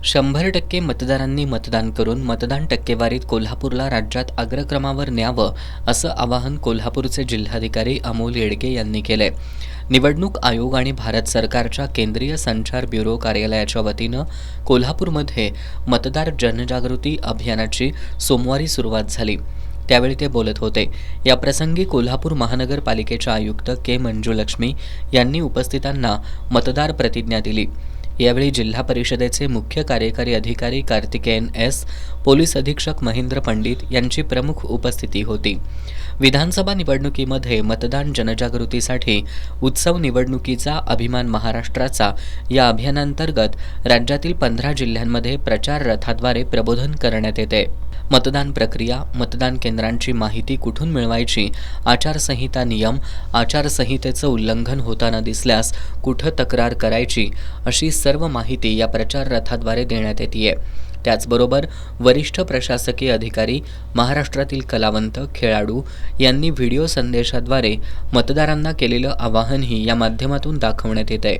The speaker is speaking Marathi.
100% मतदारांनी मतदान करून मतदान टक्केवारीत कोल्हापूरला राज्यात अग्रक्रमावर न्यावं असं आवाहन कोल्हापूरचे जिल्हाधिकारी अमोल येडगे यांनी केलंय। निवडणूक आयोग आणि भारत सरकारच्या केंद्रीय संचार ब्युरो कार्यालयाच्या वतीनं कोल्हापूरमध्ये मतदार जनजागृती अभियानाची सोमवारी सुरुवात झाली। त्यावेळी ते बोलत होते। या प्रसंगी कोल्हापूर महानगरपालिकेच्या आयुक्त के मंजुलक्ष्मी यांनी उपस्थितांना मतदार प्रतिज्ञा दिली। यावेळी जिल्हा परिषदेचे मुख्य कार्यकारी अधिकारी कार्तिकेयन एस, पोलीस अधीक्षक महेंद्र पंडित यांची प्रमुख उपस्थिती होती। विधानसभा निवडणुकीमध्ये मतदान जनजागृतीसाठी उत्सव निवडणुकीचा अभिमान महाराष्ट्राचा या अभियानांतर्गत राज्यातील 15 जिल्ह्यांमध्ये प्रचार रथाद्वारे प्रबोधन करण्यात येते। मतदान प्रक्रिया, मतदान केंद्रांची माहिती कुठून मिळवायची, आचारसंहिता नियम, आचारसंहितेचं उल्लंघन होताना दिसल्यास कुठं तक्रार करायची अशी सर्व माहिती या प्रचार रथाद्वारे देण्यात येते। त्याचबरोबर वरिष्ठ प्रशासकीय अधिकारी, महाराष्ट्रातील कलावंत, खेळाडू यांनी व्हिडिओ संदेशाद्वारे मतदारांना केलेलं आवाहनही या माध्यमातून दाखवण्यात येतंय।